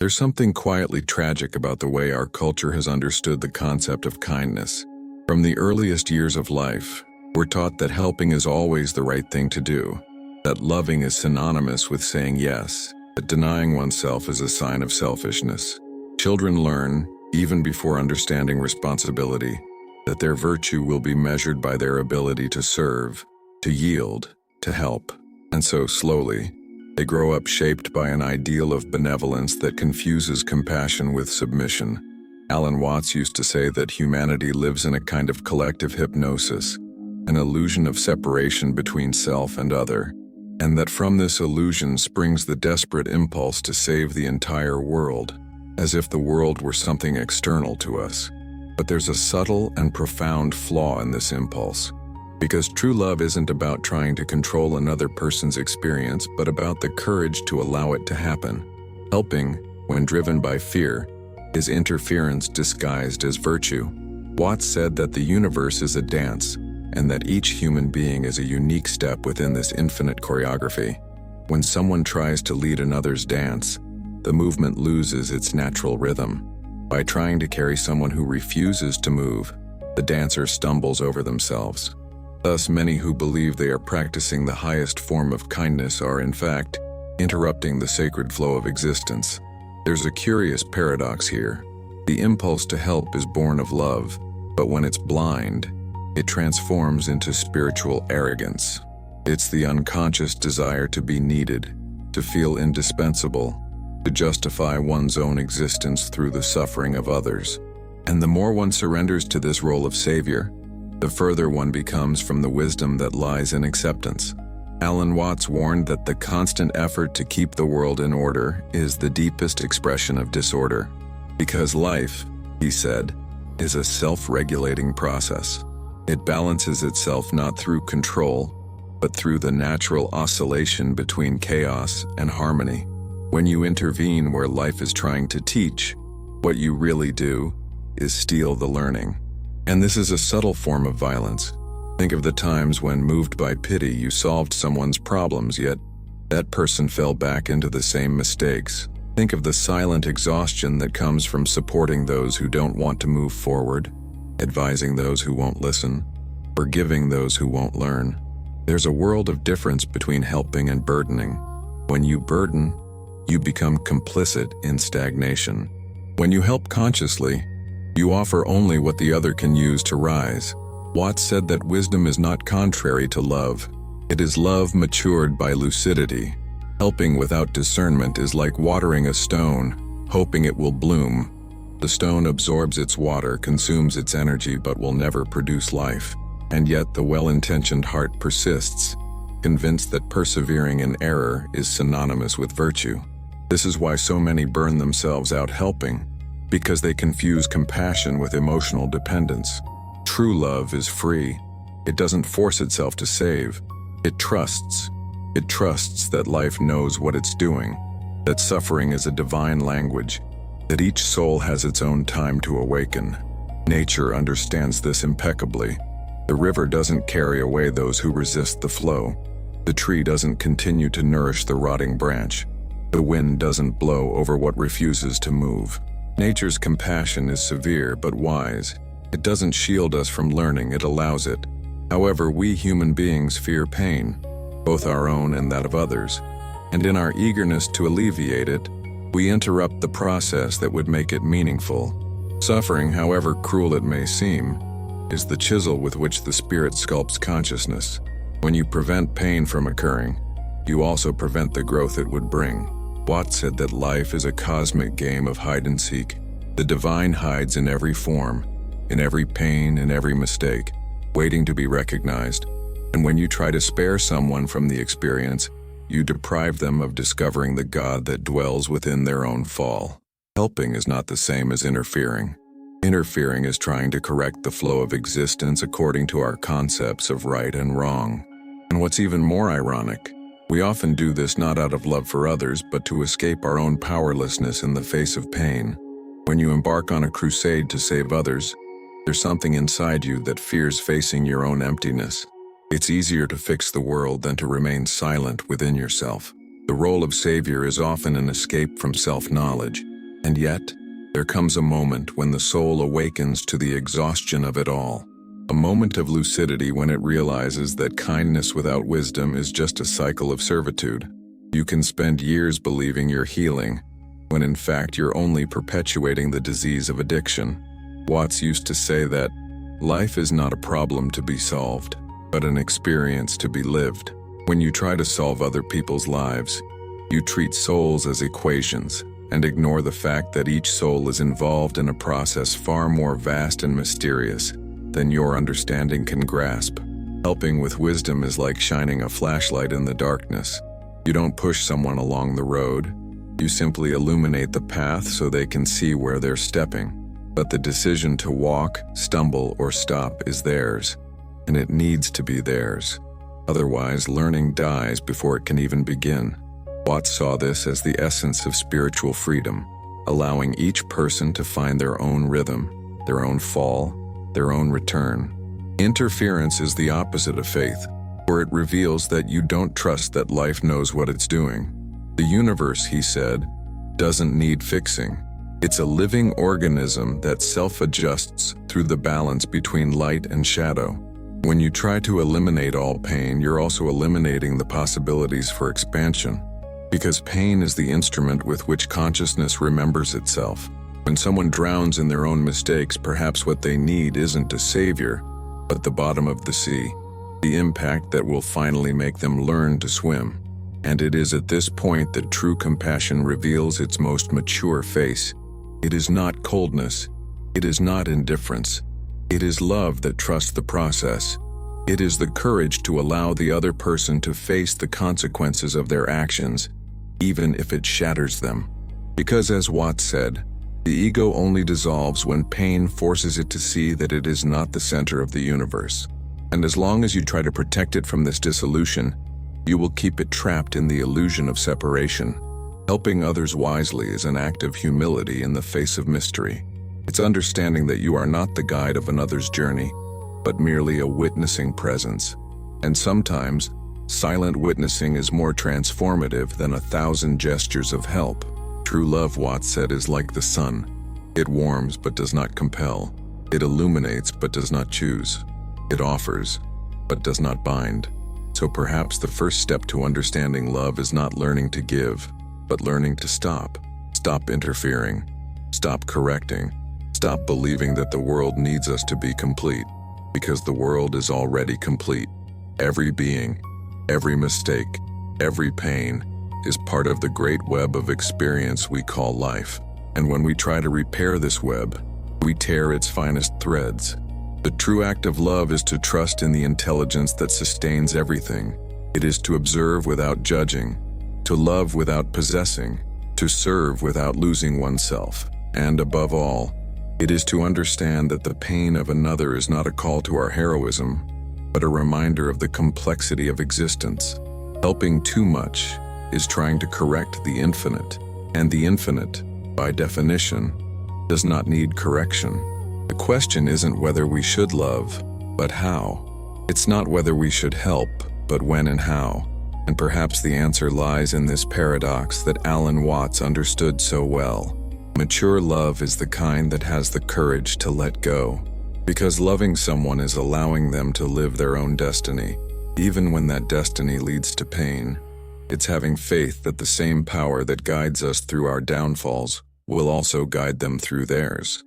There's something quietly tragic about the way our culture has understood the concept of kindness. From the earliest years of life, we're taught that helping is always the right thing to do, that loving is synonymous with saying yes, that denying oneself is a sign of selfishness. Children learn, even before understanding responsibility, that their virtue will be measured by their ability to serve, to yield, to help. And so slowly, they grow up shaped by an ideal of benevolence that confuses compassion with submission. Alan Watts used to say that humanity lives in a kind of collective hypnosis, an illusion of separation between self and other, and that from this illusion springs the desperate impulse to save the entire world, as if the world were something external to us. But there's a subtle and profound flaw in this impulse, because true love isn't about trying to control another person's experience, but about the courage to allow it to happen. Helping, when driven by fear, is interference disguised as virtue. Watts said that the universe is a dance, and that each human being is a unique step within this infinite choreography. When someone tries to lead another's dance, the movement loses its natural rhythm. By trying to carry someone who refuses to move, the dancer stumbles over themselves. Thus, many who believe they are practicing the highest form of kindness are, in fact, interrupting the sacred flow of existence. There's a curious paradox here. The impulse to help is born of love, but when it's blind, it transforms into spiritual arrogance. It's the unconscious desire to be needed, to feel indispensable, to justify one's own existence through the suffering of others. And the more one surrenders to this role of savior, the further one becomes from the wisdom that lies in acceptance. Alan Watts warned that the constant effort to keep the world in order is the deepest expression of disorder. Because life, he said, is a self-regulating process. It balances itself not through control, but through the natural oscillation between chaos and harmony. When you intervene where life is trying to teach, what you really do is steal the learning. And this is a subtle form of violence. Think of the times when, moved by pity, you solved someone's problems, yet that person fell back into the same mistakes. Think of the silent exhaustion that comes from supporting those who don't want to move forward, advising those who won't listen, forgiving those who won't learn. There's a world of difference between helping and burdening. When you burden, you become complicit in stagnation. When you help consciously, you offer only what the other can use to rise. Watts said that wisdom is not contrary to love. It is love matured by lucidity. Helping without discernment is like watering a stone, hoping it will bloom. The stone absorbs its water, consumes its energy, but will never produce life. And yet the well-intentioned heart persists, convinced that persevering in error is synonymous with virtue. This is why so many burn themselves out helping, because they confuse compassion with emotional dependence. True love is free. It doesn't force itself to save. It trusts. It trusts that life knows what it's doing, that suffering is a divine language, that each soul has its own time to awaken. Nature understands this impeccably. The river doesn't carry away those who resist the flow. The tree doesn't continue to nourish the rotting branch. The wind doesn't blow over what refuses to move. Nature's compassion is severe but wise. It doesn't shield us from learning, it allows it. However, we human beings fear pain, both our own and that of others, and in our eagerness to alleviate it, we interrupt the process that would make it meaningful. Suffering, however cruel it may seem, is the chisel with which the spirit sculpts consciousness. When you prevent pain from occurring, you also prevent the growth it would bring. Watts said that life is a cosmic game of hide and seek. The divine hides in every form, in every pain, in every mistake, waiting to be recognized. And when you try to spare someone from the experience, you deprive them of discovering the God that dwells within their own fall. Helping is not the same as interfering. Interfering is trying to correct the flow of existence according to our concepts of right and wrong. And what's even more ironic, we often do this not out of love for others, but to escape our own powerlessness in the face of pain. When you embark on a crusade to save others, there's something inside you that fears facing your own emptiness. It's easier to fix the world than to remain silent within yourself. The role of savior is often an escape from self-knowledge. And yet, there comes a moment when the soul awakens to the exhaustion of it all. A moment of lucidity when it realizes that kindness without wisdom is just a cycle of servitude. You can spend years believing you're healing, when in fact you're only perpetuating the disease of addiction. Watts used to say that life is not a problem to be solved, but an experience to be lived. When you try to solve other people's lives, you treat souls as equations and ignore the fact that each soul is involved in a process far more vast and mysterious than your understanding can grasp. Helping with wisdom is like shining a flashlight in the darkness. You don't push someone along the road. You simply illuminate the path so they can see where they're stepping. But the decision to walk, stumble, or stop is theirs, and it needs to be theirs. Otherwise, learning dies before it can even begin. Watts saw this as the essence of spiritual freedom, allowing each person to find their own rhythm, their own fall, their own return. Interference is the opposite of faith, where it reveals that you don't trust that life knows what it's doing. The universe, he said, doesn't need fixing. It's a living organism that self-adjusts through the balance between light and shadow. When you try to eliminate all pain, you're also eliminating the possibilities for expansion, because pain is the instrument with which consciousness remembers itself. When someone drowns in their own mistakes, perhaps what they need isn't a savior, but the bottom of the sea. The impact that will finally make them learn to swim. And it is at this point that true compassion reveals its most mature face. It is not coldness. It is not indifference. It is love that trusts the process. It is the courage to allow the other person to face the consequences of their actions, even if it shatters them. Because as Watts said, the ego only dissolves when pain forces it to see that it is not the center of the universe. And as long as you try to protect it from this dissolution, you will keep it trapped in the illusion of separation. Helping others wisely is an act of humility in the face of mystery. It's understanding that you are not the guide of another's journey, but merely a witnessing presence. And sometimes, silent witnessing is more transformative than 1,000 gestures of help. True love, Watts said, is like the sun. It warms but does not compel. It illuminates but does not choose. It offers, but does not bind. So perhaps the first step to understanding love is not learning to give, but learning to stop. Stop interfering. Stop correcting. Stop believing that the world needs us to be complete, because the world is already complete. Every being, every mistake, every pain is part of the great web of experience we call life. And when we try to repair this web, we tear its finest threads. The true act of love is to trust in the intelligence that sustains everything. It is to observe without judging, to love without possessing, to serve without losing oneself. And above all, it is to understand that the pain of another is not a call to our heroism, but a reminder of the complexity of existence. Helping too much is trying to correct the infinite, and the infinite, by definition, does not need correction. The question isn't whether we should love, but how. It's not whether we should help, but when and how. And perhaps the answer lies in this paradox that Alan Watts understood so well. Mature love is the kind that has the courage to let go, because loving someone is allowing them to live their own destiny, even when that destiny leads to pain. It's having faith that the same power that guides us through our downfalls will also guide them through theirs.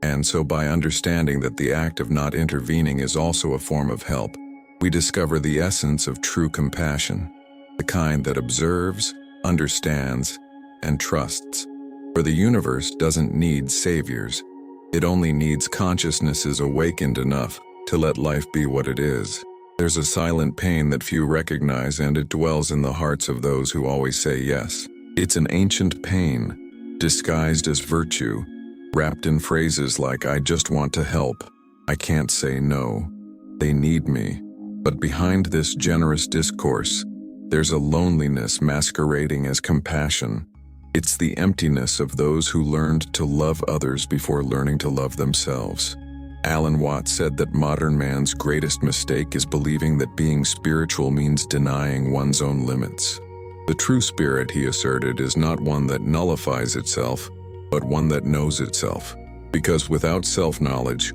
And so by understanding that the act of not intervening is also a form of help, we discover the essence of true compassion, the kind that observes, understands, and trusts. For the universe doesn't need saviors. It only needs consciousnesses awakened enough to let life be what it is. There's a silent pain that few recognize, and it dwells in the hearts of those who always say yes. It's an ancient pain, disguised as virtue, wrapped in phrases like, "I just want to help. I can't say no. They need me." But behind this generous discourse, there's a loneliness masquerading as compassion. It's the emptiness of those who learned to love others before learning to love themselves. Alan Watts said that modern man's greatest mistake is believing that being spiritual means denying one's own limits. The true spirit, he asserted, is not one that nullifies itself, but one that knows itself. Because without self-knowledge,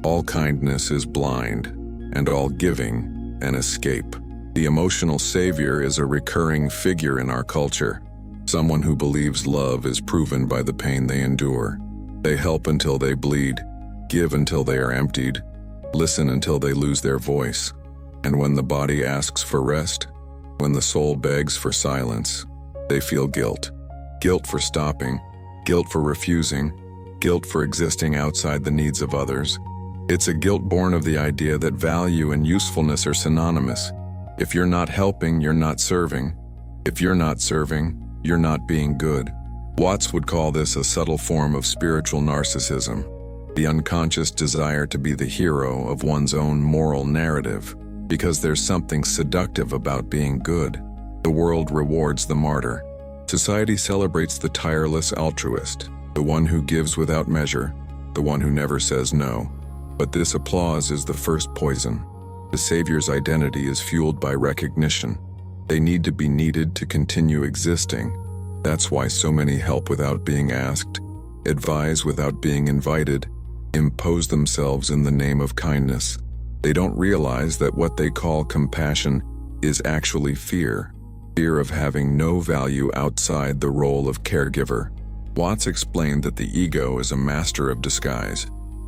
all kindness is blind, and all giving an escape. The emotional savior is a recurring figure in our culture, someone who believes love is proven by the pain they endure. They help until they bleed, give until they are emptied, listen until they lose their voice. And when the body asks for rest, when the soul begs for silence, they feel guilt. Guilt for stopping, guilt for refusing, guilt for existing outside the needs of others. It's a guilt born of the idea that value and usefulness are synonymous. If you're not helping, you're not serving. If you're not serving, you're not being good. Watts would call this a subtle form of spiritual narcissism, the unconscious desire to be the hero of one's own moral narrative, because there's something seductive about being good. The world rewards the martyr. Society celebrates the tireless altruist, the one who gives without measure, the one who never says no. But this applause is the first poison. The Savior's identity is fueled by recognition. They need to be needed to continue existing. That's why so many help without being asked, advise without being invited, impose themselves in the name of kindness. They don't realize that what they call compassion is actually fear. Fear of having no value outside the role of caregiver. Watts explained that the ego is a master of disguise.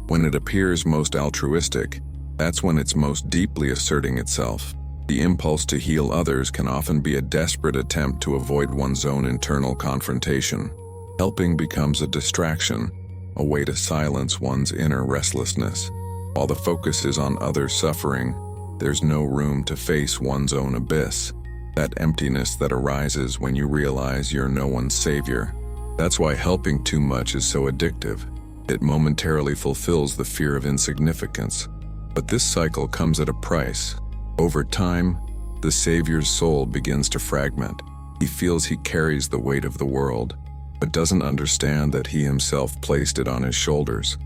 When it appears most altruistic, that's when it's most deeply asserting itself. The impulse to heal others can often be a desperate attempt to avoid one's own internal confrontation. Helping becomes a distraction, a way to silence one's inner restlessness. While the focus is on others' suffering, there's no room to face one's own abyss, that emptiness that arises when you realize you're no one's savior. That's why helping too much is so addictive. It momentarily fulfills the fear of insignificance. But this cycle comes at a price. Over time, the Savior's soul begins to fragment. He feels he carries the weight of the world, but doesn't understand that he himself placed it on his shoulders.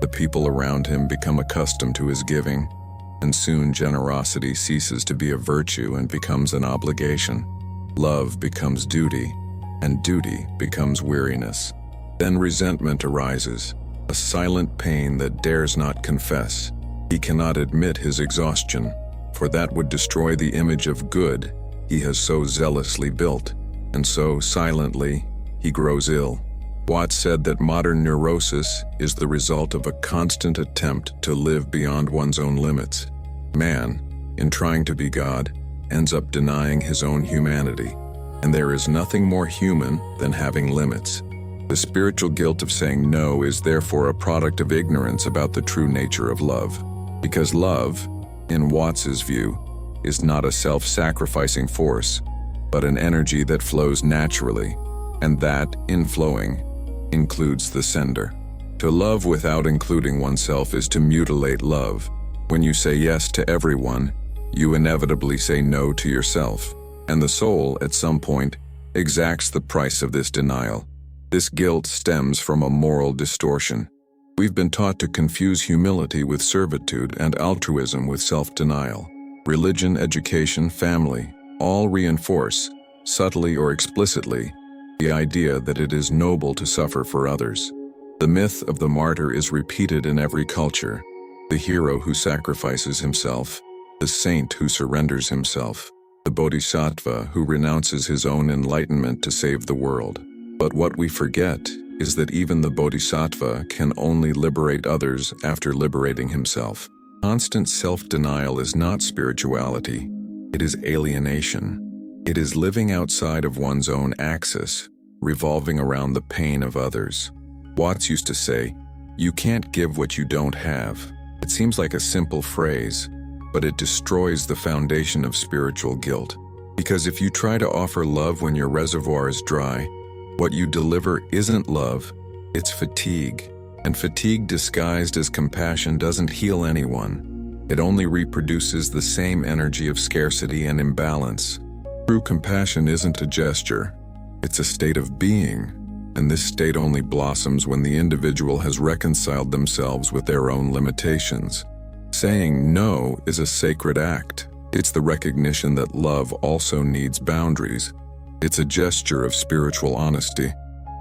The people around him become accustomed to his giving, and soon generosity ceases to be a virtue and becomes an obligation. Love becomes duty, and duty becomes weariness. Then resentment arises, a silent pain that dares not confess. He cannot admit his exhaustion, for that would destroy the image of good he has so zealously built, and so, silently, he grows ill. Watts said that modern neurosis is the result of a constant attempt to live beyond one's own limits. Man, in trying to be God, ends up denying his own humanity, and there is nothing more human than having limits. The spiritual guilt of saying no is therefore a product of ignorance about the true nature of love. Because love, in Watts's view, is not a self-sacrificing force, but an energy that flows naturally, and that, in flowing, includes the sender. To love without including oneself is to mutilate love. When you say yes to everyone, you inevitably say no to yourself, and the soul, at some point, exacts the price of this denial. This guilt stems from a moral distortion. We've been taught to confuse humility with servitude and altruism with self-denial. Religion, education, family, all reinforce, subtly or explicitly, the idea that it is noble to suffer for others. The myth of the martyr is repeated in every culture. The hero who sacrifices himself, the saint who surrenders himself, the bodhisattva who renounces his own enlightenment to save the world. But what we forget is that even the bodhisattva can only liberate others after liberating himself. Constant self-denial is not spirituality, it is alienation. It is living outside of one's own axis, revolving around the pain of others. Watts used to say, "You can't give what you don't have." It seems like a simple phrase, but it destroys the foundation of spiritual guilt. Because if you try to offer love when your reservoir is dry, what you deliver isn't love, it's fatigue. And fatigue disguised as compassion doesn't heal anyone. It only reproduces the same energy of scarcity and imbalance. True compassion isn't a gesture, it's a state of being. And this state only blossoms when the individual has reconciled themselves with their own limitations. Saying no is a sacred act. It's the recognition that love also needs boundaries. It's a gesture of spiritual honesty,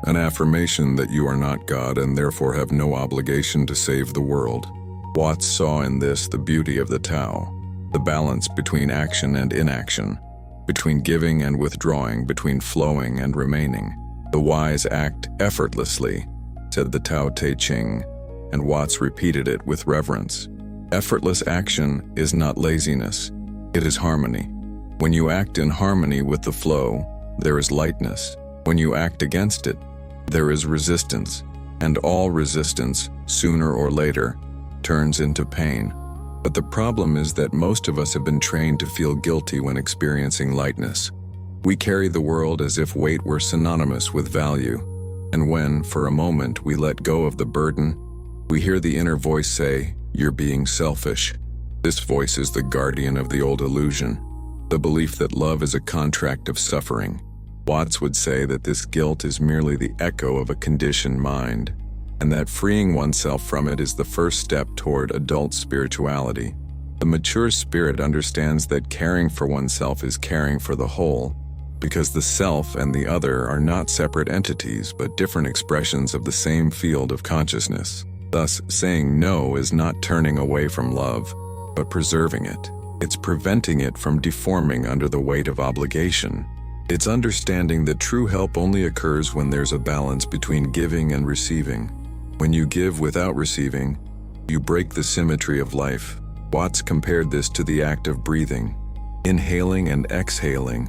an affirmation that you are not God and therefore have no obligation to save the world. Watts saw in this the beauty of the Tao, the balance between action and inaction, between giving and withdrawing, between flowing and remaining. The wise act effortlessly, said the Tao Te Ching, and Watts repeated it with reverence. Effortless action is not laziness, it is harmony. When you act in harmony with the flow, there is lightness. When you act against it, there is resistance, and all resistance, sooner or later, turns into pain. But the problem is that most of us have been trained to feel guilty when experiencing lightness. We carry the world as if weight were synonymous with value, and when, for a moment, we let go of the burden, we hear the inner voice say, "You're being selfish." This voice is the guardian of the old illusion, the belief that love is a contract of suffering. Watts would say that this guilt is merely the echo of a conditioned mind, and that freeing oneself from it is the first step toward adult spirituality. The mature spirit understands that caring for oneself is caring for the whole, because the self and the other are not separate entities but different expressions of the same field of consciousness. Thus, saying no is not turning away from love, but preserving it. It's preventing it from deforming under the weight of obligation. It's understanding that true help only occurs when there's a balance between giving and receiving. When you give without receiving, you break the symmetry of life. Watts compared this to the act of breathing, inhaling and exhaling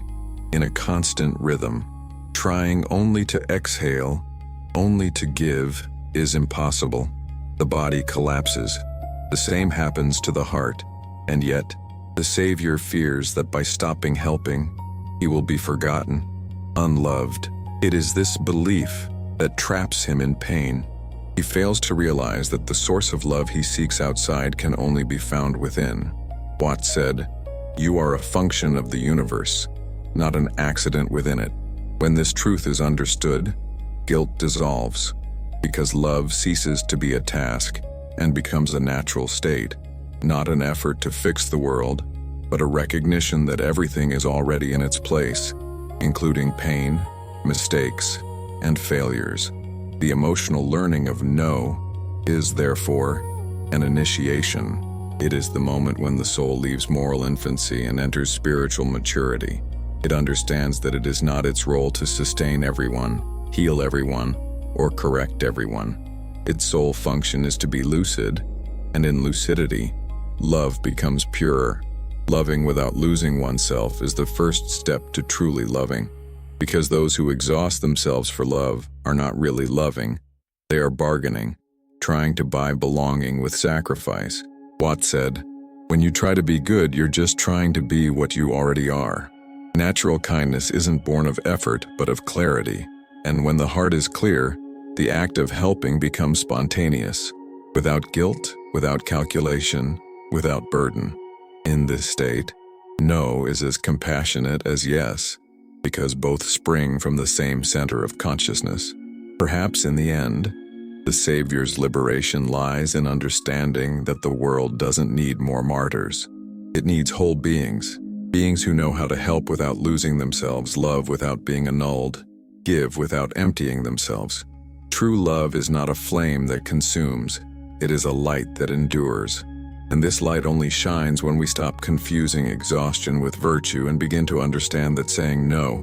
in a constant rhythm. Trying only to exhale, only to give, is impossible. The body collapses. The same happens to the heart, and yet, the Savior fears that by stopping helping, he will be forgotten, unloved. It is this belief that traps him in pain. He fails to realize that the source of love he seeks outside can only be found within. Watts said, "You are a function of the universe, not an accident within it." When this truth is understood, guilt dissolves, because love ceases to be a task and becomes a natural state, not an effort to fix the world, but a recognition that everything is already in its place, including pain, mistakes, and failures. The emotional learning of no is, therefore, an initiation. It is the moment when the soul leaves moral infancy and enters spiritual maturity. It understands that it is not its role to sustain everyone, heal everyone, or correct everyone. Its sole function is to be lucid, and in lucidity, love becomes purer. Loving without losing oneself is the first step to truly loving, because those who exhaust themselves for love are not really loving. They are bargaining, trying to buy belonging with sacrifice. Watts said, "When you try to be good, you're just trying to be what you already are." Natural kindness isn't born of effort, but of clarity. And when the heart is clear, the act of helping becomes spontaneous, without guilt, without calculation, without burden. In this state, no is as compassionate as yes, because both spring from the same center of consciousness. Perhaps in the end, the Savior's liberation lies in understanding that the world doesn't need more martyrs. It needs whole beings, beings who know how to help without losing themselves, love without being annulled, give without emptying themselves. True love is not a flame that consumes, it is a light that endures. And this light only shines when we stop confusing exhaustion with virtue and begin to understand that saying no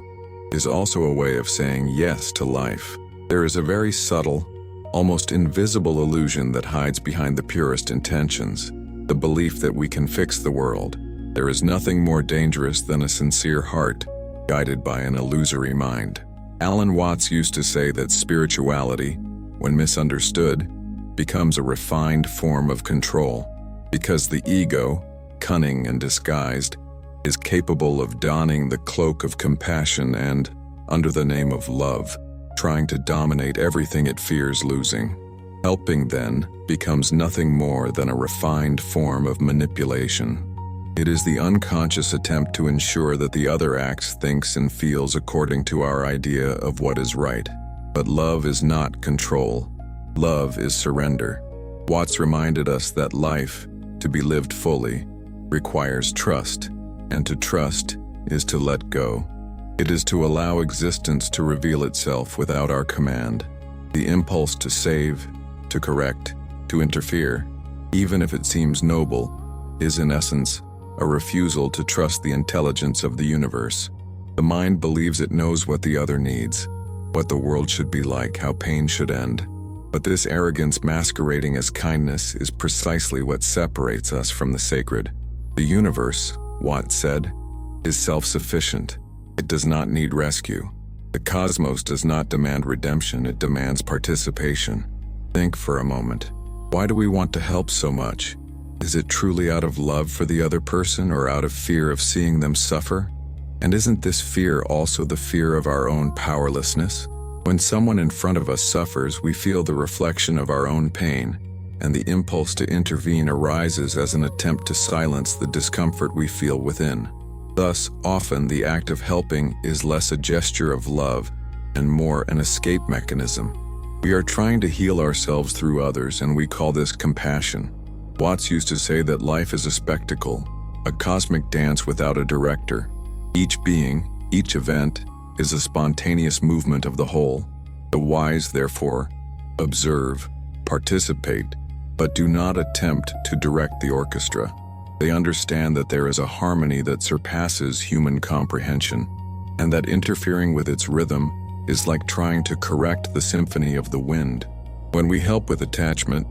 is also a way of saying yes to life. There is a very subtle, almost invisible illusion that hides behind the purest intentions, the belief that we can fix the world. There is nothing more dangerous than a sincere heart, guided by an illusory mind. Alan Watts used to say that spirituality, when misunderstood, becomes a refined form of control, because the ego, cunning and disguised, is capable of donning the cloak of compassion and, under the name of love, trying to dominate everything it fears losing. Helping, then, becomes nothing more than a refined form of manipulation. It is the unconscious attempt to ensure that the other acts, thinks, and feels according to our idea of what is right. But love is not control. Love is surrender. Watts reminded us that life, to be lived fully, requires trust, and to trust is to let go. It is to allow existence to reveal itself without our command. The impulse to save, to correct, to interfere, even if it seems noble, is in essence a refusal to trust the intelligence of the universe. The mind believes it knows what the other needs, what the world should be like, how pain should end. But this arrogance masquerading as kindness is precisely what separates us from the sacred. The universe, Watts said, is self-sufficient. It does not need rescue. The cosmos does not demand redemption, it demands participation. Think for a moment. Why do we want to help so much? Is it truly out of love for the other person or out of fear of seeing them suffer? And isn't this fear also the fear of our own powerlessness? When someone in front of us suffers, we feel the reflection of our own pain, and the impulse to intervene arises as an attempt to silence the discomfort we feel within. Thus, often the act of helping is less a gesture of love and more an escape mechanism. We are trying to heal ourselves through others, and we call this compassion. Watts used to say that life is a spectacle, a cosmic dance without a director. Each being, each event, is a spontaneous movement of the whole. The wise, therefore, observe, participate, but do not attempt to direct the orchestra. They understand that there is a harmony that surpasses human comprehension, and that interfering with its rhythm is like trying to correct the symphony of the wind. When we help with attachment,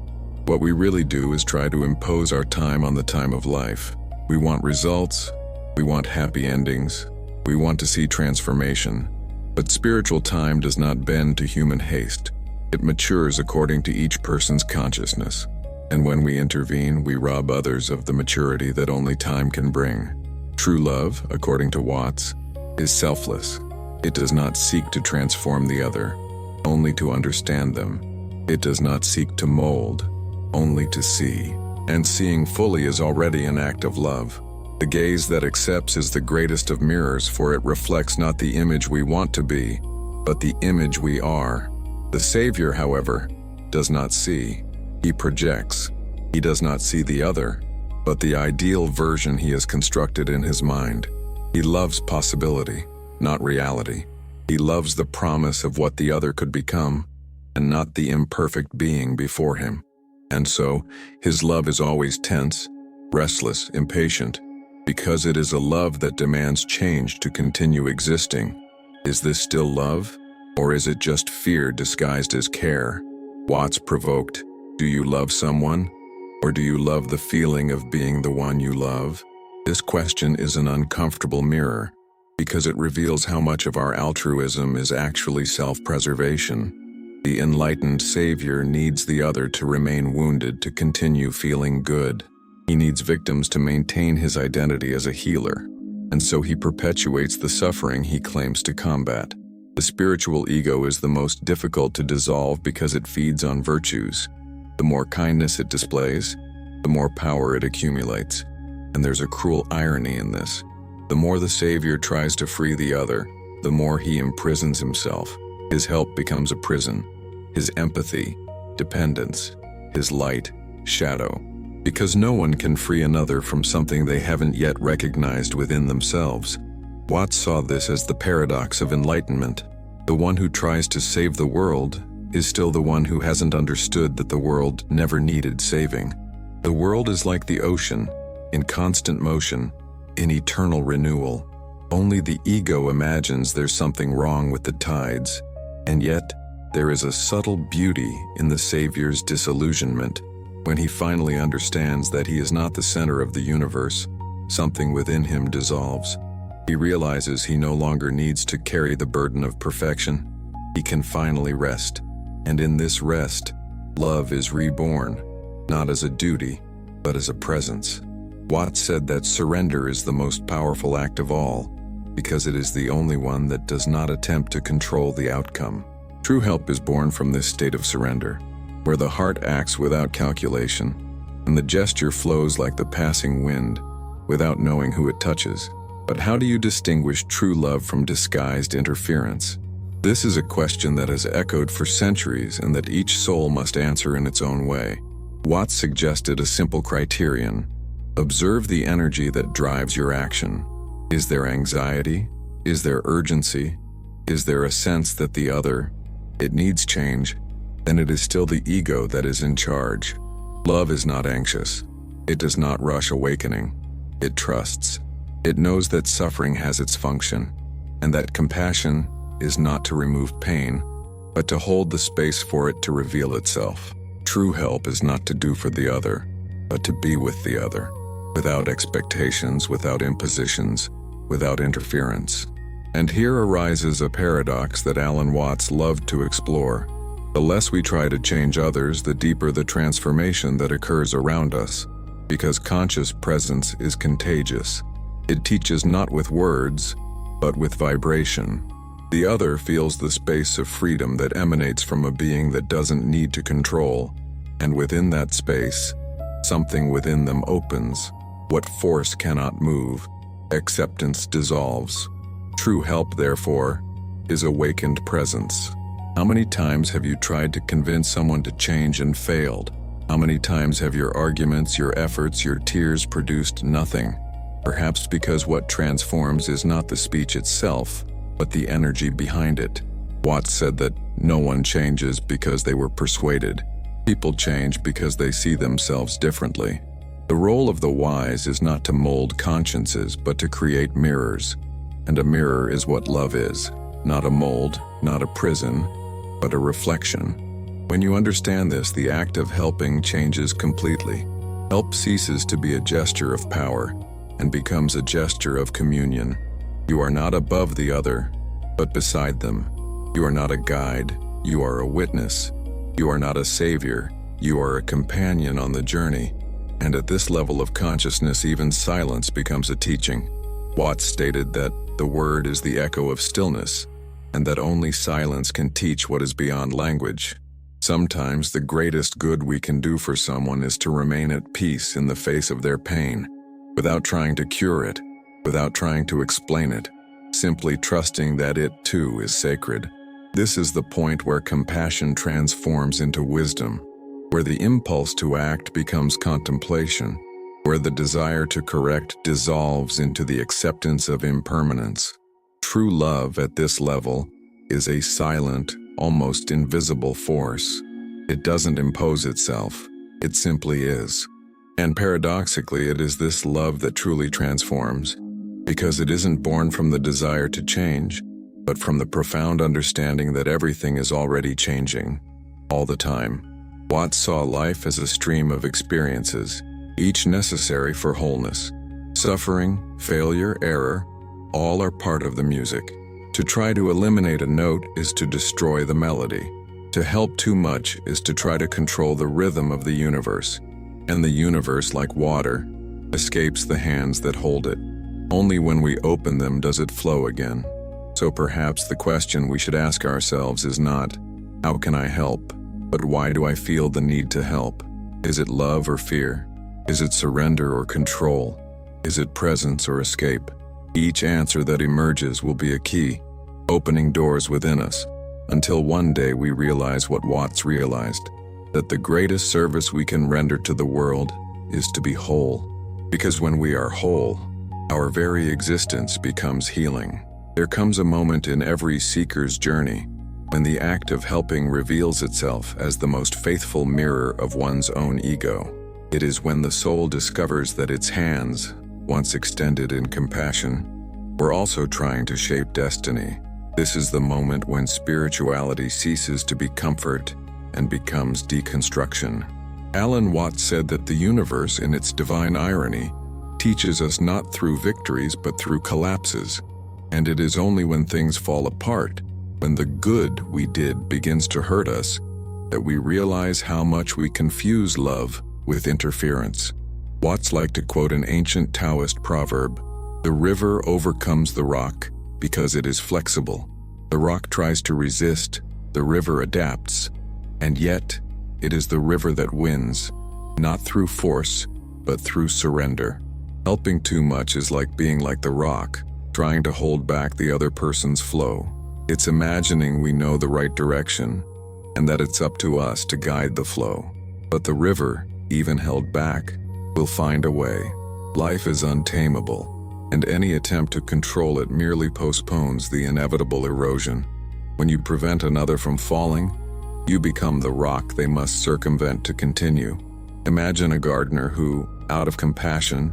what we really do is try to impose our time on the time of life. We want results, we want happy endings, we want to see transformation. But spiritual time does not bend to human haste. It matures according to each person's consciousness. And when we intervene, we rob others of the maturity that only time can bring. True love, according to Watts, is selfless. It does not seek to transform the other, only to understand them. It does not seek to mold, only to see. And seeing fully is already an act of love. The gaze that accepts is the greatest of mirrors, for it reflects not the image we want to be, but the image we are. The Savior, however, does not see. He projects. He does not see the other, but the ideal version he has constructed in his mind. He loves possibility, not reality. He loves the promise of what the other could become, and not the imperfect being before him. And so, his love is always tense, restless, impatient, because it is a love that demands change to continue existing. Is this still love, or is it just fear disguised as care? Watts provoked, do you love someone, or do you love the feeling of being the one you love? This question is an uncomfortable mirror, because it reveals how much of our altruism is actually self-preservation. The enlightened Savior needs the other to remain wounded to continue feeling good. He needs victims to maintain his identity as a healer, and so he perpetuates the suffering he claims to combat. The spiritual ego is the most difficult to dissolve because it feeds on virtues. The more kindness it displays, the more power it accumulates. And there's a cruel irony in this. The more the Savior tries to free the other, the more he imprisons himself. His help becomes a prison. His empathy, dependence, his light, shadow. Because no one can free another from something they haven't yet recognized within themselves. Watts saw this as the paradox of enlightenment. The one who tries to save the world is still the one who hasn't understood that the world never needed saving. The world is like the ocean, in constant motion, in eternal renewal. Only the ego imagines there's something wrong with the tides, and yet there is a subtle beauty in the Savior's disillusionment. When he finally understands that he is not the center of the universe, something within him dissolves. He realizes he no longer needs to carry the burden of perfection. He can finally rest. And in this rest, love is reborn, not as a duty, but as a presence. Watts said that surrender is the most powerful act of all, because it is the only one that does not attempt to control the outcome. True help is born from this state of surrender, where the heart acts without calculation, and the gesture flows like the passing wind, without knowing who it touches. But how do you distinguish true love from disguised interference? This is a question that has echoed for centuries and that each soul must answer in its own way. Watts suggested a simple criterion. Observe the energy that drives your action. Is there anxiety, Is there urgency? Is there a sense that the other, it needs change? Then it is still the ego that is in charge. Love is not anxious. It does not rush awakening. It trusts. It knows that suffering has its function, and that compassion is not to remove pain, but to hold the space for it to reveal itself. True help is not to do for the other, but to be with the other, without expectations, without impositions, without interference. And here arises a paradox that Alan Watts loved to explore. The less we try to change others, the deeper the transformation that occurs around us, because conscious presence is contagious. It teaches not with words, but with vibration. The other feels the space of freedom that emanates from a being that doesn't need to control, and within that space, something within them opens. What force cannot move, acceptance dissolves. True help, therefore, is awakened presence. How many times have you tried to convince someone to change and failed? How many times have your arguments, your efforts, your tears produced nothing? Perhaps because what transforms is not the speech itself, but the energy behind it. Watts said that no one changes because they were persuaded. People change because they see themselves differently. The role of the wise is not to mold consciences, but to create mirrors. And a mirror is what love is. Not a mold, not a prison, but a reflection. When you understand this, the act of helping changes completely. Help ceases to be a gesture of power and becomes a gesture of communion. You are not above the other, but beside them. You are not a guide, you are a witness. You are not a savior, you are a companion on the journey. And at this level of consciousness, even silence becomes a teaching. Watts stated that the word is the echo of stillness, and that only silence can teach what is beyond language. Sometimes the greatest good we can do for someone is to remain at peace in the face of their pain, without trying to cure it, without trying to explain it, simply trusting that it too is sacred. This is the point where compassion transforms into wisdom, where the impulse to act becomes contemplation, where the desire to correct dissolves into the acceptance of impermanence. True love at this level is a silent, almost invisible force. It doesn't impose itself, it simply is. And paradoxically, it is this love that truly transforms, because it isn't born from the desire to change, but from the profound understanding that everything is already changing, all the time. Watts saw life as a stream of experiences, each necessary for wholeness. Suffering, failure, error, all are part of the music. To try to eliminate a note is to destroy the melody. To help too much is to try to control the rhythm of the universe. And the universe, like water, escapes the hands that hold it. Only when we open them does it flow again. So perhaps the question we should ask ourselves is not, how can I help? But why do I feel the need to help? Is it love or fear? Is it surrender or control? Is it presence or escape? Each answer that emerges will be a key, opening doors within us, until one day we realize what Watts realized, that the greatest service we can render to the world is to be whole. Because when we are whole, our very existence becomes healing. There comes a moment in every seeker's journey when the act of helping reveals itself as the most faithful mirror of one's own ego. It is when the soul discovers that its hands, once extended in compassion, were also trying to shape destiny. This is the moment when spirituality ceases to be comfort and becomes deconstruction. Alan Watts said that the universe, in its divine irony, teaches us not through victories but through collapses. And it is only when things fall apart, when the good we did begins to hurt us, that we realize how much we confuse love with interference. Watts liked to quote an ancient Taoist proverb, "The river overcomes the rock because it is flexible. The rock tries to resist, the river adapts, and yet it is the river that wins, not through force, but through surrender." Helping too much is like being like the rock, trying to hold back the other person's flow. It's imagining we know the right direction, and that it's up to us to guide the flow. But the river, even held back, will find a way. Life is untamable, and any attempt to control it merely postpones the inevitable erosion. When you prevent another from falling, you become the rock they must circumvent to continue. Imagine a gardener who, out of compassion,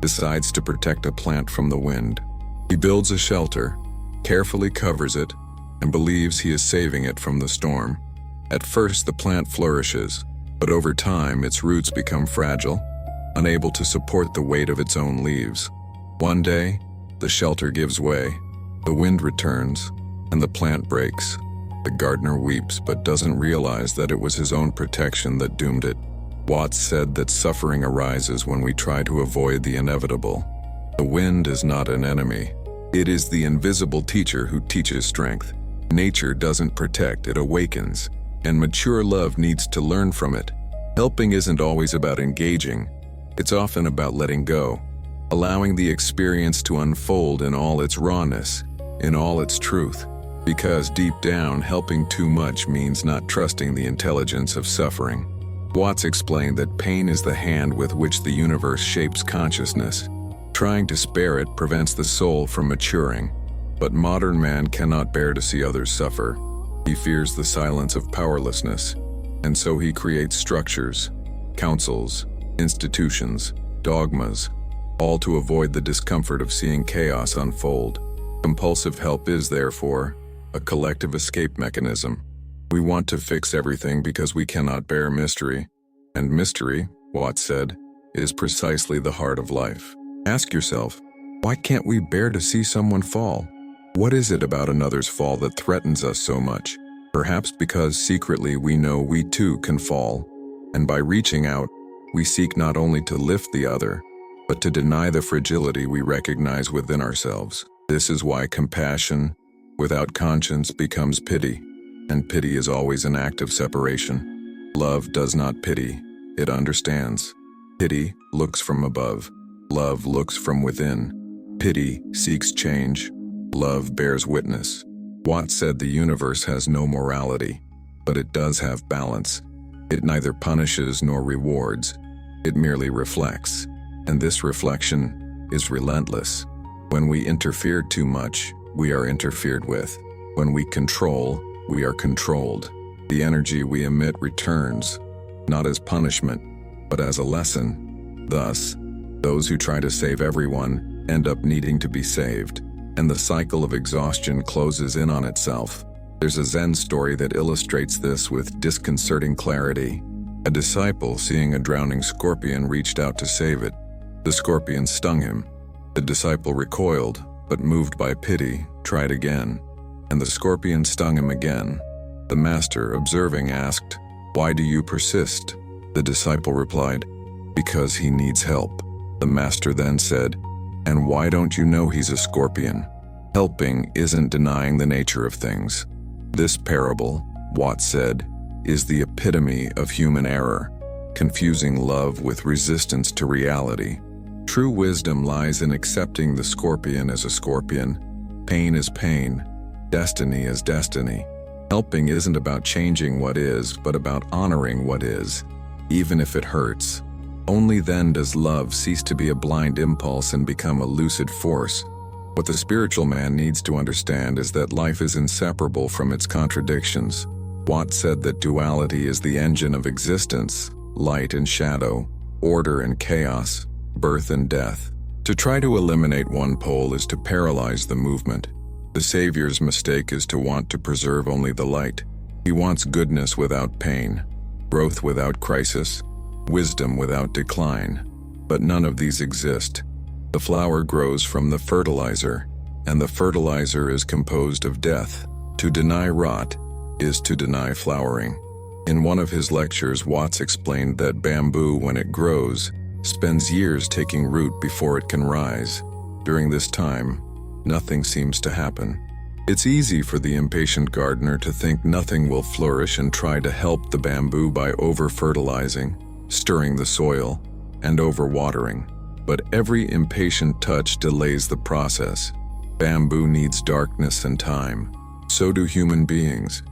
decides to protect a plant from the wind. He builds a shelter, carefully covers it, and believes he is saving it from the storm. At first, the plant flourishes, but over time its roots become fragile, unable to support the weight of its own leaves. One day, the shelter gives way, the wind returns, and the plant breaks. The gardener weeps but doesn't realize that it was his own protection that doomed it. Watts said that suffering arises when we try to avoid the inevitable. The wind is not an enemy. It is the invisible teacher who teaches strength. Nature doesn't protect, it awakens, and mature love needs to learn from it. Helping isn't always about engaging. It's often about letting go, allowing the experience to unfold in all its rawness, in all its truth. Because deep down, helping too much means not trusting the intelligence of suffering. Watts explained that pain is the hand with which the universe shapes consciousness. Trying to spare it prevents the soul from maturing. But modern man cannot bear to see others suffer. He fears the silence of powerlessness, and so he creates structures, councils, institutions, dogmas, all to avoid the discomfort of seeing chaos unfold. Compulsive help is, therefore, a collective escape mechanism. We want to fix everything because we cannot bear mystery. And mystery, Watts said, is precisely the heart of life. Ask yourself, why can't we bear to see someone fall? What is it about another's fall that threatens us so much? Perhaps because secretly we know we too can fall, and by reaching out, we seek not only to lift the other, but to deny the fragility we recognize within ourselves. This is why compassion without conscience becomes pity, and pity is always an act of separation. Love does not pity, it understands. Pity looks from above. Love looks from within. Pity seeks change. Love bears witness. Watts said the universe has no morality, but it does have balance. It neither punishes nor rewards. It merely reflects, and this reflection is relentless. When we interfere too much, we are interfered with. When we control, we are controlled. The energy we emit returns, not as punishment, but as a lesson. Thus, those who try to save everyone end up needing to be saved, and the cycle of exhaustion closes in on itself. There's a Zen story that illustrates this with disconcerting clarity. A disciple, seeing a drowning scorpion, reached out to save it. The scorpion stung him. The disciple recoiled, but moved by pity, tried again, and the scorpion stung him again. The master, observing, asked, "Why do you persist?" The disciple replied, "Because he needs help." The master then said, "And why don't you know he's a scorpion?" Helping isn't denying the nature of things. This parable, Watts said, is the epitome of human error, confusing love with resistance to reality. True wisdom lies in accepting the scorpion as a scorpion. Pain is pain. Destiny is destiny. Helping isn't about changing what is, but about honoring what is, even if it hurts. Only then does love cease to be a blind impulse and become a lucid force. What the spiritual man needs to understand is that life is inseparable from its contradictions. Watts said that duality is the engine of existence, light and shadow, order and chaos, birth and death. To try to eliminate one pole is to paralyze the movement. The Savior's mistake is to want to preserve only the light. He wants goodness without pain, growth without crisis, wisdom without decline. But none of these exist. The flower grows from the fertilizer, and the fertilizer is composed of death. To deny rot is to deny flowering. In one of his lectures, Watts explained that bamboo, when it grows, spends years taking root before it can rise. During this time, nothing seems to happen. It's easy for the impatient gardener to think nothing will flourish and try to help the bamboo by over-fertilizing, stirring the soil, and overwatering. But every impatient touch delays the process. Bamboo needs darkness and time. So do human beings.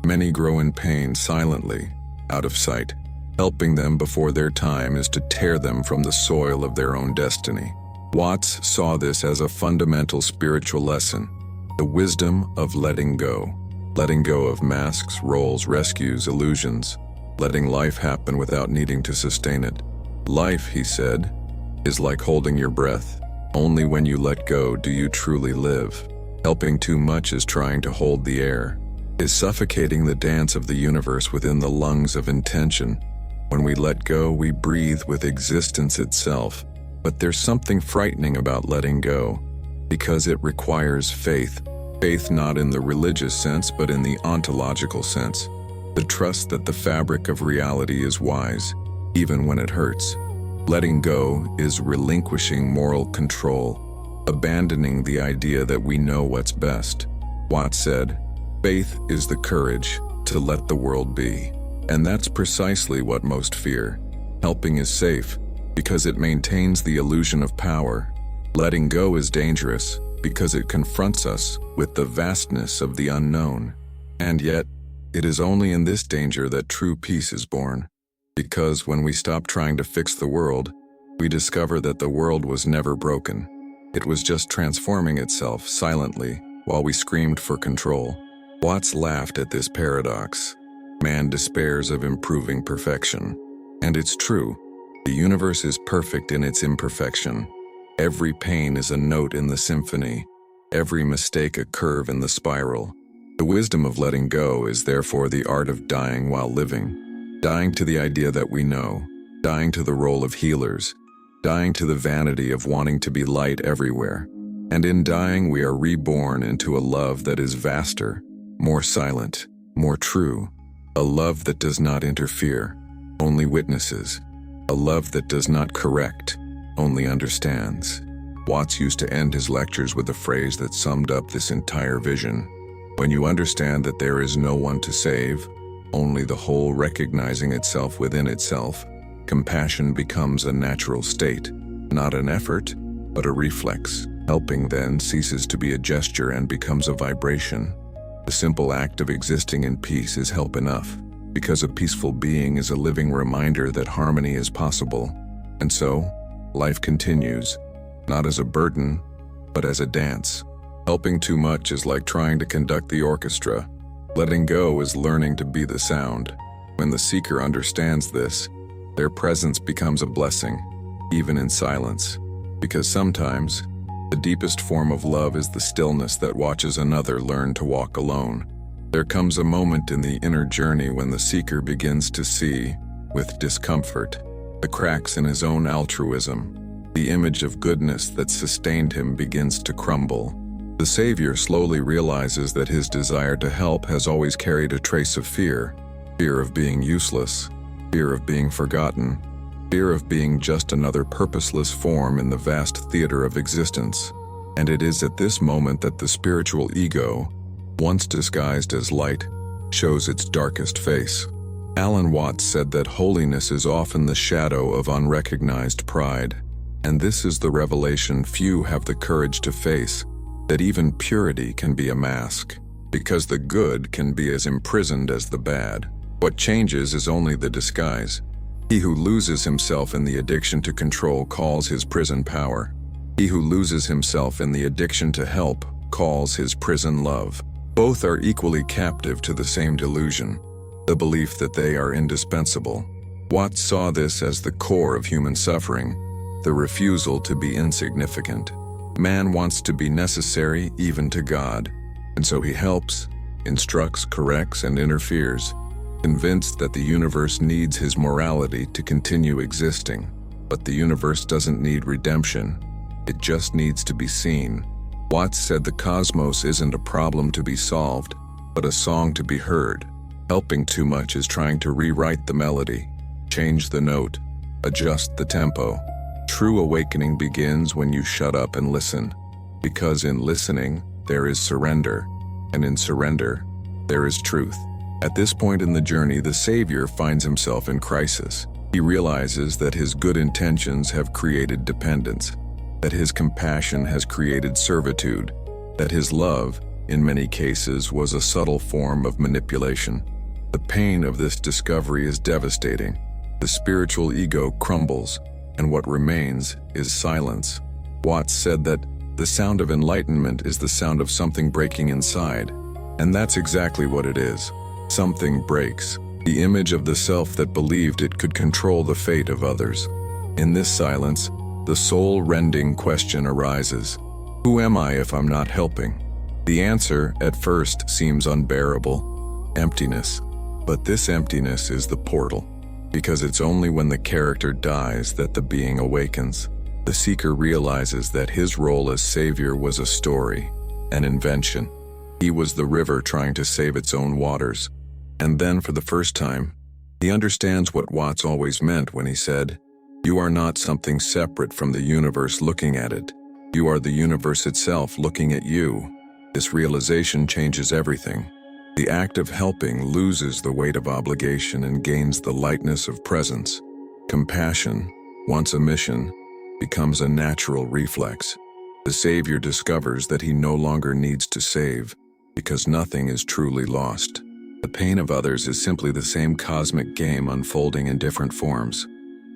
Many grow in pain silently, out of sight. Helping them before their time is to tear them from the soil of their own destiny. Watts saw this as a fundamental spiritual lesson, the wisdom of letting go of masks, roles, rescues, illusions, letting life happen without needing to sustain it. Life, he said, is like holding your breath. Only when you let go do you truly live. Helping too much is trying to hold the air, is suffocating the dance of the universe within the lungs of intention. When we let go, we breathe with existence itself. But there's something frightening about letting go, because it requires faith. Faith not in the religious sense, but in the ontological sense. The trust that the fabric of reality is wise, even when it hurts. Letting go is relinquishing moral control, abandoning the idea that we know what's best. Watts said, "Faith is the courage to let the world be." And that's precisely what most fear. Helping is safe, because it maintains the illusion of power. Letting go is dangerous, because it confronts us with the vastness of the unknown. And yet, it is only in this danger that true peace is born. Because when we stop trying to fix the world, we discover that the world was never broken. It was just transforming itself silently while we screamed for control. Watts laughed at this paradox. Man despairs of improving perfection. And it's true. The universe is perfect in its imperfection. Every pain is a note in the symphony, every mistake a curve in the spiral. The wisdom of letting go is therefore the art of dying while living. Dying to the idea that we know, dying to the role of healers, dying to the vanity of wanting to be light everywhere. And in dying, we are reborn into a love that is vaster, more silent, more true. A love that does not interfere, only witnesses. A love that does not correct, only understands. Watts used to end his lectures with a phrase that summed up this entire vision. When you understand that there is no one to save, only the whole recognizing itself within itself, compassion becomes a natural state, not an effort, but a reflex. Helping then ceases to be a gesture and becomes a vibration. The simple act of existing in peace is help enough, because a peaceful being is a living reminder that harmony is possible. And so, life continues, not as a burden, but as a dance. Helping too much is like trying to conduct the orchestra. Letting go is learning to be the sound. When the seeker understands this, their presence becomes a blessing, even in silence. Because sometimes, the deepest form of love is the stillness that watches another learn to walk alone. There comes a moment in the inner journey when the seeker begins to see, with discomfort, the cracks in his own altruism. The image of goodness that sustained him begins to crumble. The Savior slowly realizes that his desire to help has always carried a trace of fear. Fear of being useless, fear of being forgotten, fear of being just another purposeless form in the vast theater of existence. And it is at this moment that the spiritual ego, once disguised as light, shows its darkest face. Alan Watts said that holiness is often the shadow of unrecognized pride. And this is the revelation few have the courage to face, that even purity can be a mask, because the good can be as imprisoned as the bad. What changes is only the disguise. He who loses himself in the addiction to control calls his prison power. He who loses himself in the addiction to help calls his prison love. Both are equally captive to the same delusion, the belief that they are indispensable. Watts saw this as the core of human suffering, the refusal to be insignificant. Man wants to be necessary even to God, and so he helps, instructs, corrects, and interferes, convinced that the universe needs his morality to continue existing. But the universe doesn't need redemption, it just needs to be seen. Watts said the cosmos isn't a problem to be solved, but a song to be heard. Helping too much is trying to rewrite the melody, change the note, adjust the tempo. True awakening begins when you shut up and listen, because in listening, there is surrender, and in surrender, there is truth. At this point in the journey, the Savior finds himself in crisis. He realizes that his good intentions have created dependence, that his compassion has created servitude, that his love, in many cases, was a subtle form of manipulation. The pain of this discovery is devastating. The spiritual ego crumbles, and what remains is silence. Watts said that the sound of enlightenment is the sound of something breaking inside, and that's exactly what it is. Something breaks, the image of the self that believed it could control the fate of others. In this silence, the soul-rending question arises: who am I if I'm not helping? The answer, at first, seems unbearable: emptiness. But this emptiness is the portal, because it's only when the character dies that the being awakens. The seeker realizes that his role as savior was a story, an invention. He was the river trying to save its own waters. And then, for the first time, he understands what Watts always meant when he said, "You are not something separate from the universe looking at it. You are the universe itself looking at you." This realization changes everything. The act of helping loses the weight of obligation and gains the lightness of presence. Compassion, once a mission, becomes a natural reflex. The savior discovers that he no longer needs to save, because nothing is truly lost. The pain of others is simply the same cosmic game unfolding in different forms,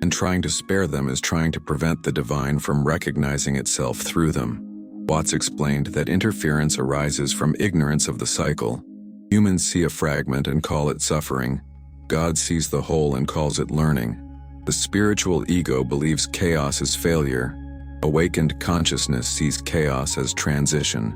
and trying to spare them is trying to prevent the divine from recognizing itself through them. Watts explained that interference arises from ignorance of the cycle. Humans see a fragment and call it suffering. God sees the whole and calls it learning. The spiritual ego believes chaos is failure. Awakened consciousness sees chaos as transition.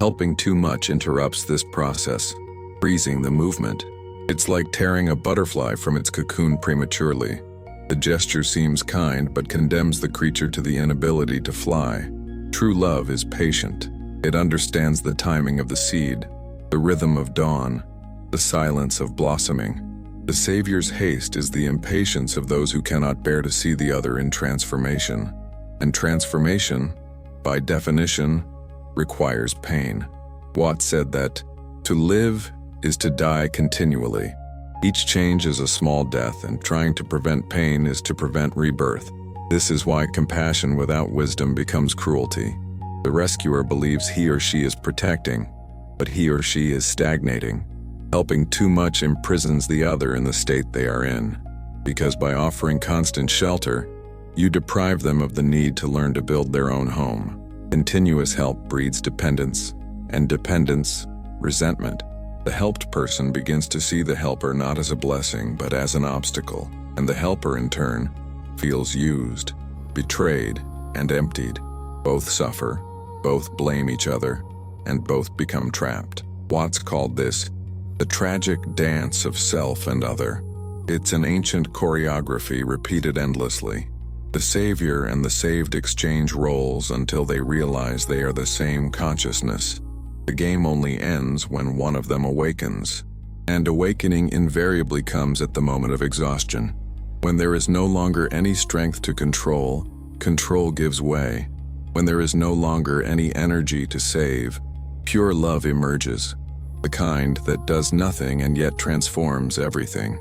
Helping too much interrupts this process, freezing the movement. It's like tearing a butterfly from its cocoon prematurely. The gesture seems kind but condemns the creature to the inability to fly. True love is patient. It understands the timing of the seed, the rhythm of dawn, the silence of blossoming. The Savior's haste is the impatience of those who cannot bear to see the other in transformation. And transformation, by definition, requires pain. Watts said that to live is to die continually. Each change is a small death, and trying to prevent pain is to prevent rebirth. This is why compassion without wisdom becomes cruelty. The rescuer believes he or she is protecting, but he or she is stagnating. Helping too much imprisons the other in the state they are in, because by offering constant shelter, you deprive them of the need to learn to build their own home. Continuous help breeds dependence, and dependence, resentment. The helped person begins to see the helper not as a blessing but as an obstacle, and the helper in turn feels used, betrayed, and emptied. Both suffer, both blame each other, and both become trapped. Watts called this the tragic dance of self and other. It's an ancient choreography repeated endlessly. The savior and the saved exchange roles until they realize they are the same consciousness. The game only ends when one of them awakens. And awakening invariably comes at the moment of exhaustion. When there is no longer any strength to control, control gives way. When there is no longer any energy to save, pure love emerges. The kind that does nothing and yet transforms everything.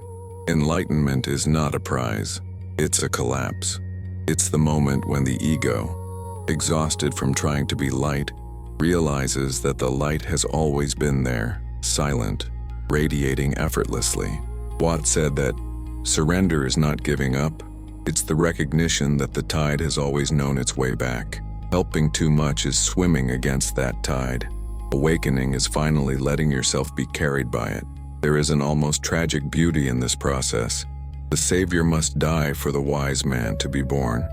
Enlightenment is not a prize. It's a collapse. It's the moment when the ego, exhausted from trying to be light, realizes that the light has always been there, silent, radiating effortlessly. Watts said that surrender is not giving up. It's the recognition that the tide has always known its way back. Helping too much is swimming against that tide. Awakening is finally letting yourself be carried by it. There is an almost tragic beauty in this process. The Savior must die for the wise man to be born.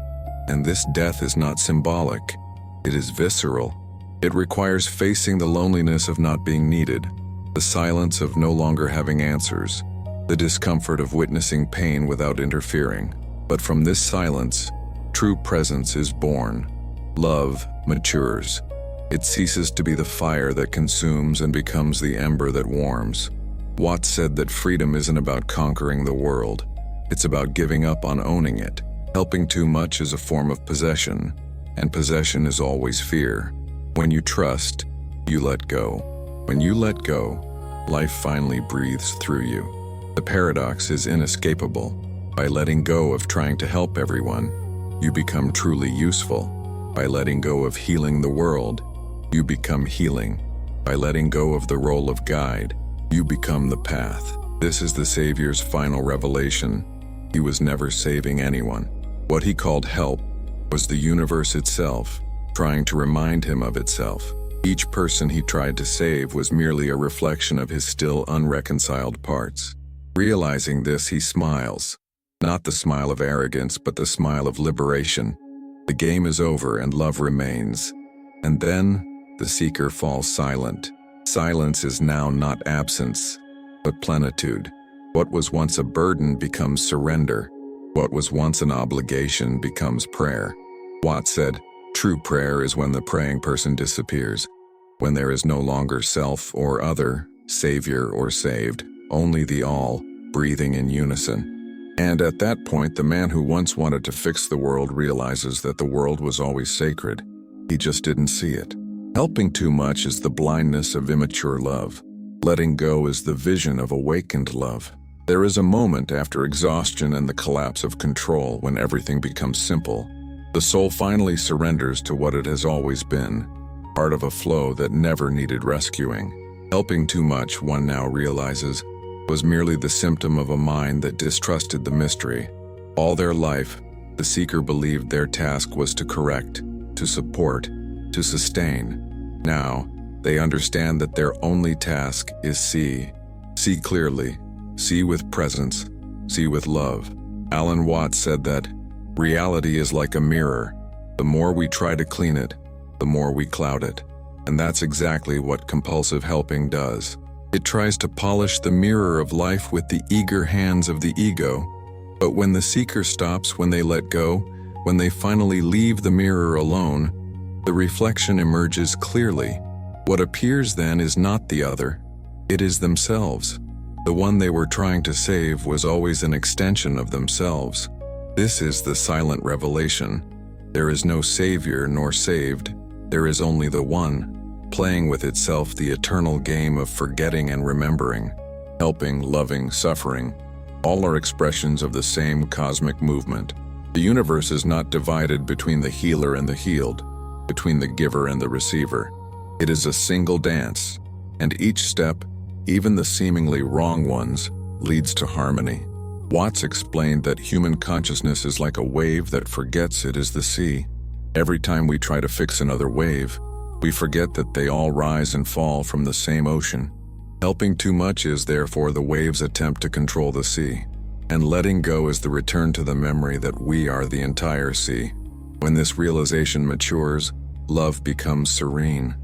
And this death is not symbolic. It is visceral. It requires facing the loneliness of not being needed, the silence of no longer having answers, the discomfort of witnessing pain without interfering. But from this silence, true presence is born. Love matures. It ceases to be the fire that consumes and becomes the ember that warms. Watts said that freedom isn't about conquering the world. It's about giving up on owning it. Helping too much is a form of possession, and possession is always fear. When you trust, you let go. When you let go, life finally breathes through you. The paradox is inescapable. By letting go of trying to help everyone, you become truly useful. By letting go of healing the world, you become healing. By letting go of the role of guide, you become the path. This is the Savior's final revelation. He was never saving anyone. What he called help was the universe itself, trying to remind him of itself. Each person he tried to save was merely a reflection of his still unreconciled parts. Realizing this, he smiles. Not the smile of arrogance, but the smile of liberation. The game is over and love remains. And then, the seeker falls silent. Silence is now not absence, but plenitude. What was once a burden becomes surrender. What was once an obligation becomes prayer. Watt said, "True prayer is when the praying person disappears, when there is no longer self or other, savior or saved, only the all, breathing in unison." And at that point, the man who once wanted to fix the world realizes that the world was always sacred. He just didn't see it. Helping too much is the blindness of immature love. Letting go is the vision of awakened love. There is a moment after exhaustion and the collapse of control when everything becomes simple. The soul finally surrenders to what it has always been, part of a flow that never needed rescuing. Helping too much, one now realizes, was merely the symptom of a mind that distrusted the mystery. All their life, the seeker believed their task was to correct, to support, to sustain. Now, they understand that their only task is see. See clearly, see with presence, see with love. Alan Watts said that, "Reality is like a mirror. The more we try to clean it, the more we cloud it." And that's exactly what compulsive helping does. It tries to polish the mirror of life with the eager hands of the ego. But when the seeker stops, when they let go, when they finally leave the mirror alone, the reflection emerges clearly. What appears then is not the other, it is themselves. The one they were trying to save was always an extension of themselves. This is the silent revelation. There is no savior nor saved, there is only the one, playing with itself the eternal game of forgetting and remembering. Helping, loving, suffering, all are expressions of the same cosmic movement. The universe is not divided between the healer and the healed, between the giver and the receiver. It is a single dance, and each step, even the seemingly wrong ones, leads to harmony. Watts explained that human consciousness is like a wave that forgets it is the sea. Every time we try to fix another wave, we forget that they all rise and fall from the same ocean. Helping too much is therefore the wave's attempt to control the sea, and letting go is the return to the memory that we are the entire sea. When this realization matures, love becomes serene.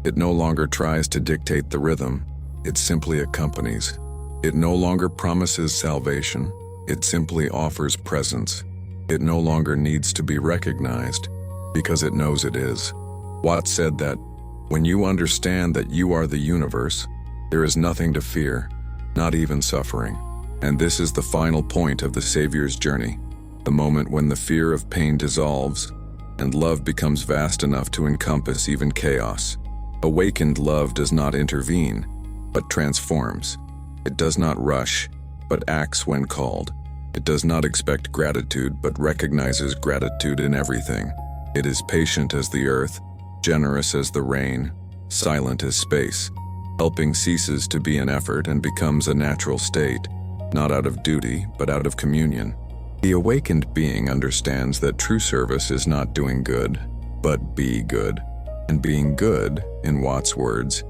It no longer tries to dictate the rhythm, it simply accompanies. It no longer promises salvation, it simply offers presence. It no longer needs to be recognized, because it knows it is. Watts said that, "When you understand that you are the universe, there is nothing to fear, not even suffering." And this is the final point of the Savior's journey, the moment when the fear of pain dissolves and love becomes vast enough to encompass even chaos. Awakened love does not intervene, but transforms. It does not rush, but acts when called. It does not expect gratitude, but recognizes gratitude in everything. It is patient as the earth, generous as the rain, silent as space. Helping ceases to be an effort and becomes a natural state, not out of duty, but out of communion. The awakened being understands that true service is not doing good, but be good. And being good, in Watts' words,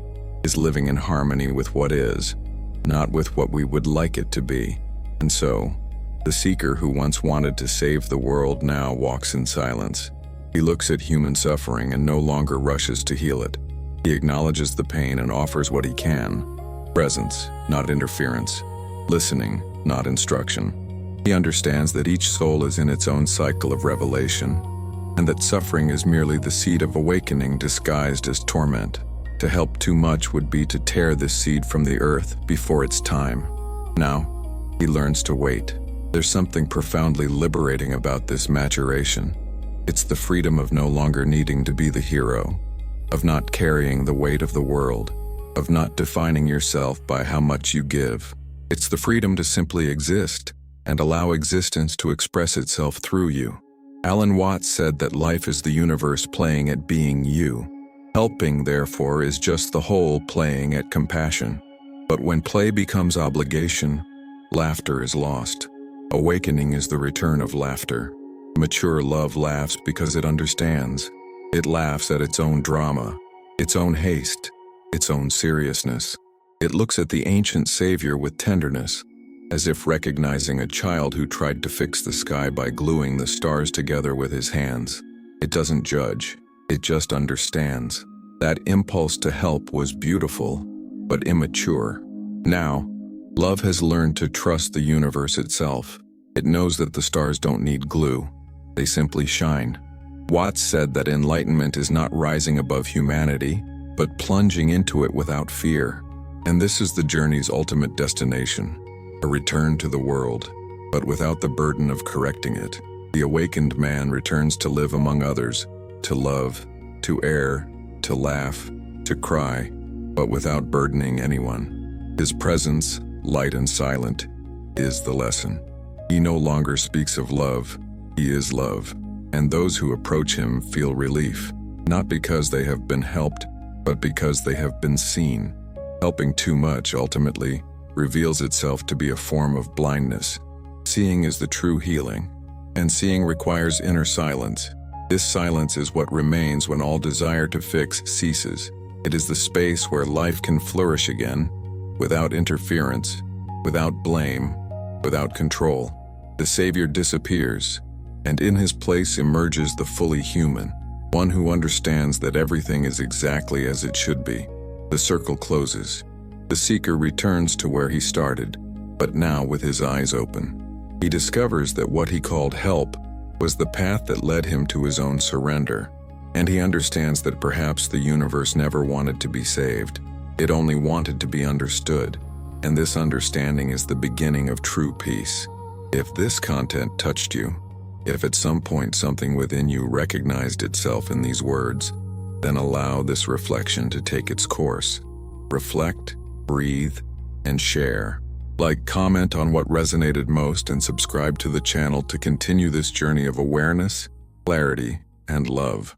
is living in harmony with what is, not with what we would like it to be. And so, the seeker who once wanted to save the world now walks in silence. He looks at human suffering and no longer rushes to heal it. He acknowledges the pain and offers what he can. Presence, not interference. Listening, not instruction. He understands that each soul is in its own cycle of revelation, and that suffering is merely the seed of awakening disguised as torment. To help too much would be to tear this seed from the earth before its time. Now, he learns to wait. There's something profoundly liberating about this maturation. It's the freedom of no longer needing to be the hero, of not carrying the weight of the world, of not defining yourself by how much you give. It's the freedom to simply exist and allow existence to express itself through you. Alan Watts said that life is the universe playing at being you. Helping, therefore, is just the whole playing at compassion. But when play becomes obligation, laughter is lost. Awakening is the return of laughter. Mature love laughs because it understands. It laughs at its own drama, its own haste, its own seriousness. It looks at the ancient savior with tenderness, as if recognizing a child who tried to fix the sky by gluing the stars together with his hands. It doesn't judge, it just understands. That impulse to help was beautiful, but immature. Now, love has learned to trust the universe itself. It knows that the stars don't need glue, they simply shine. Watts said that enlightenment is not rising above humanity, but plunging into it without fear. And this is the journey's ultimate destination, a return to the world, but without the burden of correcting it. The awakened man returns to live among others, to love, to err, to laugh, to cry, but without burdening anyone. His presence, light and silent, is the lesson. He no longer speaks of love, he is love, and those who approach him feel relief, not because they have been helped, but because they have been seen. Helping too much, ultimately, reveals itself to be a form of blindness. Seeing is the true healing, and seeing requires inner silence. This silence is what remains when all desire to fix ceases. It is the space where life can flourish again, without interference, without blame, without control. The Savior disappears, and in his place emerges the fully human, one who understands that everything is exactly as it should be. The circle closes. The seeker returns to where he started, but now with his eyes open. He discovers that what he called help was the path that led him to his own surrender, and he understands that perhaps the universe never wanted to be saved. It only wanted to be understood, and this understanding is the beginning of true peace. If this content touched you, if at some point something within you recognized itself in these words, then allow this reflection to take its course. Reflect, breathe, and share. Like, comment on what resonated most, and subscribe to the channel to continue this journey of awareness, clarity, and love.